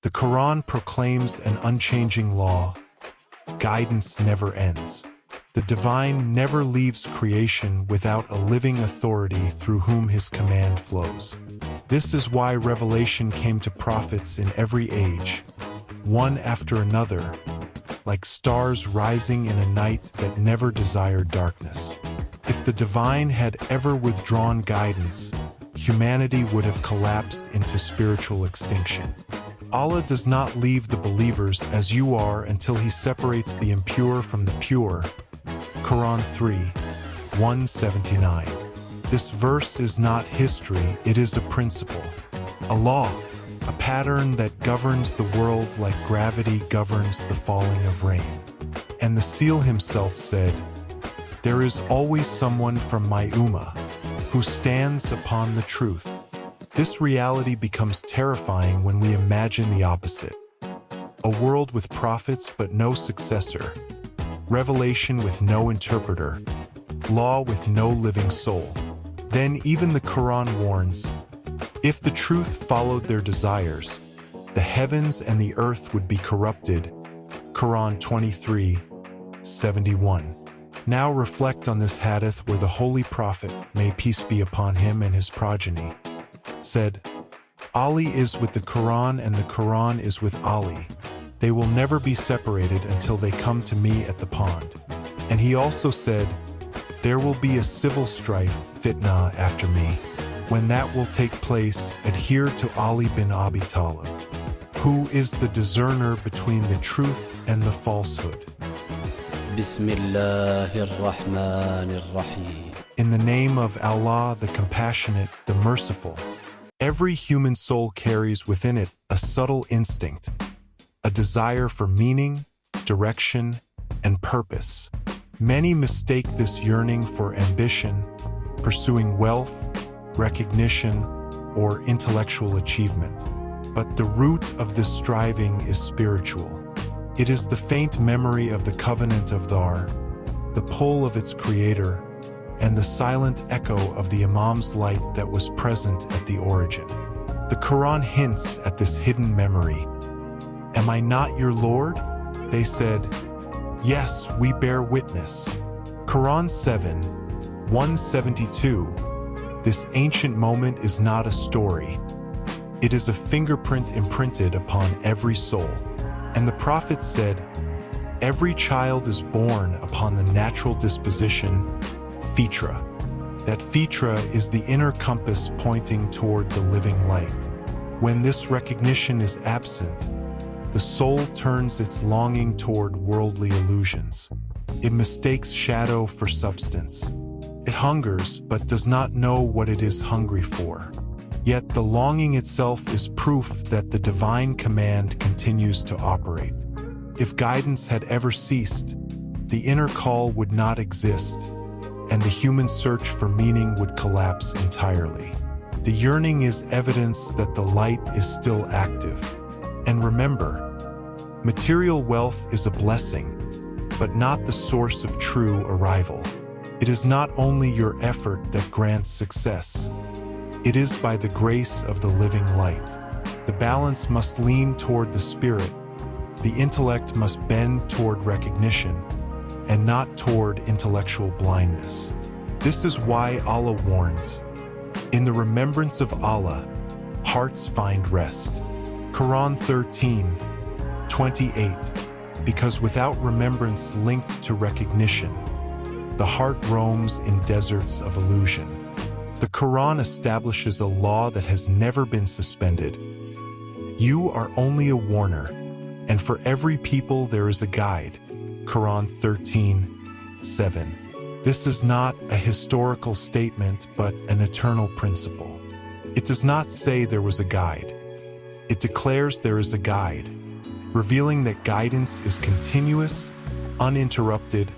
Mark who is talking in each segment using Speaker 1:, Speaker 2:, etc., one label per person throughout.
Speaker 1: The Quran proclaims an unchanging law. Guidance never ends. The divine never leaves creation without a living authority through whom his command flows. This is why revelation came to prophets in every age, one after another, like stars rising in a night that never desired darkness. If the divine had ever withdrawn guidance, humanity would have collapsed into spiritual extinction. Allah does not leave the believers as you are until he separates the impure from the pure. Quran 3, 179. This verse is not history, it is a principle, a law, a pattern that governs the world like gravity governs the falling of rain. And the seal himself said, "There is always someone from my ummah who stands upon the truth." This reality becomes terrifying when we imagine the opposite. A world with prophets but no successor, revelation with no interpreter, law with no living soul. Then even the Quran warns, if the truth followed their desires, the heavens and the earth would be corrupted. Quran 23, 71. Now reflect on this hadith where the Holy Prophet, may peace be upon him and his progeny, said, Ali is with the Quran and the Quran is with Ali. They will never be separated until they come to me at the pond. And he also said, there will be a civil strife, Fitrah, after me. When that will take place, adhere to Ali bin Abi Talib, who is the discerner between the truth and the falsehood.
Speaker 2: Bismillahirrahmanirrahim.
Speaker 1: In the name of Allah, the Compassionate, the Merciful. Every human soul carries within it a subtle instinct, a desire for meaning, direction, and purpose. Many mistake this yearning for ambition, pursuing wealth, recognition, or intellectual achievement. But the root of this striving is spiritual. It is the faint memory of the covenant of Dhar, the pull of its creator, and the silent echo of the Imam's light that was present at the origin. The Quran hints at this hidden memory. Am I not your Lord? They said, yes, we bear witness. Quran 7, 172. This ancient moment is not a story. It is a fingerprint imprinted upon every soul. And the Prophet said, every child is born upon the natural disposition, Fitrah. That Fitrah is the inner compass pointing toward the living light. When this recognition is absent, the soul turns its longing toward worldly illusions. It mistakes shadow for substance. It hungers but does not know what it is hungry for. Yet the longing itself is proof that the divine command continues to operate. If guidance had ever ceased, the inner call would not exist, and the human search for meaning would collapse entirely. The yearning is evidence that the light is still active. And remember, material wealth is a blessing, but not the source of true arrival. It is not only your effort that grants success. It is by the grace of the living light. The balance must lean toward the spirit. The intellect must bend toward recognition, and not toward intellectual blindness. This is why Allah warns, in the remembrance of Allah, hearts find rest. Quran 13, 28. Because without remembrance linked to recognition, the heart roams in deserts of illusion. The Quran establishes a law that has never been suspended. You are only a warner, and for every people there is a guide. Quran 13, 7. This is not a historical statement, but an eternal principle. It does not say there was a guide. It declares there is a guide, revealing that guidance is continuous, uninterrupted,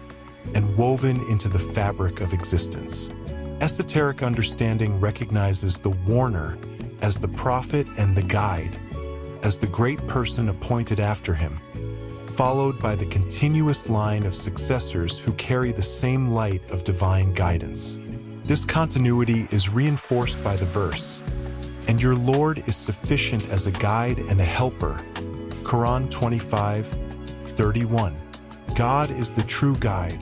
Speaker 1: and woven into the fabric of existence. Esoteric understanding recognizes the warner as the prophet and the guide, as the great person appointed after him, followed by the continuous line of successors who carry the same light of divine guidance. This continuity is reinforced by the verse, and your Lord is sufficient as a guide and a helper, Quran 25:31. God is the true guide,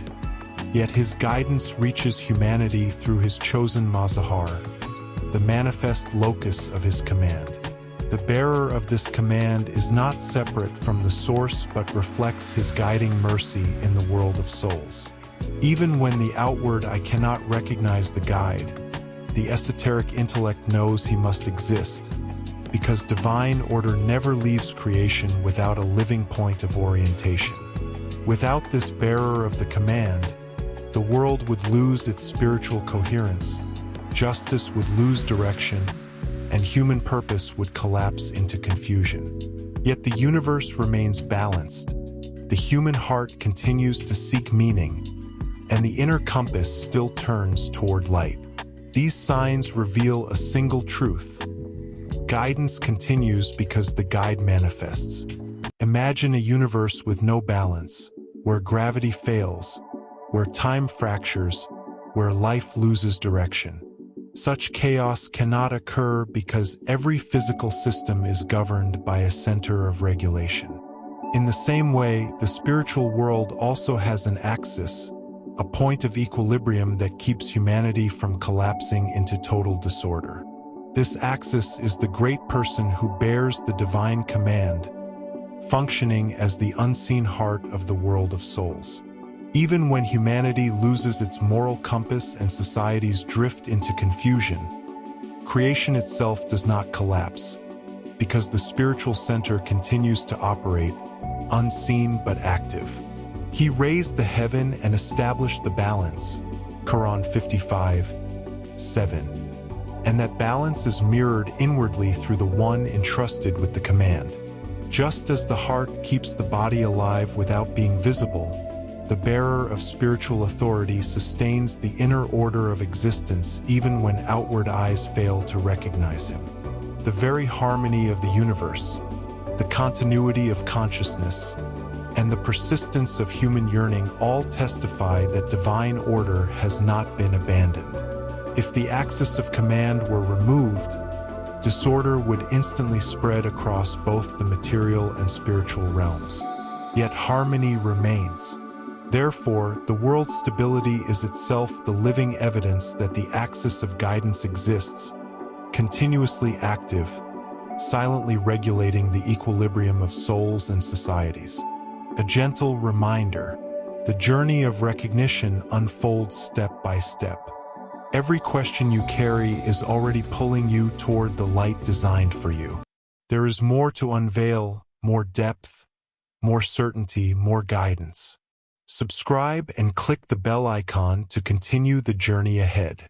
Speaker 1: yet his guidance reaches humanity through his chosen Mazahar, the manifest locus of his command. The bearer of this command is not separate from the source but reflects his guiding mercy in the world of souls. Even when the outward eye cannot recognize the guide, the esoteric intellect knows he must exist, because divine order never leaves creation without a living point of orientation. Without this bearer of the command, the world would lose its spiritual coherence, justice would lose direction, and human purpose would collapse into confusion. Yet the universe remains balanced. The human heart continues to seek meaning, and the inner compass still turns toward light. These signs reveal a single truth. Guidance continues because the guide manifests. Imagine a universe with no balance, where gravity fails, where time fractures, where life loses direction. Such chaos cannot occur because every physical system is governed by a center of regulation. In the same way, the spiritual world also has an axis, a point of equilibrium that keeps humanity from collapsing into total disorder. This axis is the great person who bears the divine command, functioning as the unseen heart of the world of souls. Even when humanity loses its moral compass and societies drift into confusion, creation itself does not collapse, because the spiritual center continues to operate, unseen but active. He raised the heaven and established the balance, Quran 55:7. And that balance is mirrored inwardly through the one entrusted with the command. Just as the heart keeps the body alive without being visible, the bearer of spiritual authority sustains the inner order of existence even when outward eyes fail to recognize him. The very harmony of the universe, the continuity of consciousness, and the persistence of human yearning all testify that divine order has not been abandoned. If the axis of command were removed, disorder would instantly spread across both the material and spiritual realms. Yet harmony remains. Therefore, the world's stability is itself the living evidence that the axis of guidance exists, continuously active, silently regulating the equilibrium of souls and societies. A gentle reminder, the journey of recognition unfolds step by step. Every question you carry is already pulling you toward the light designed for you. There is more to unveil, more depth, more certainty, more guidance. Subscribe and click the bell icon to continue the journey ahead.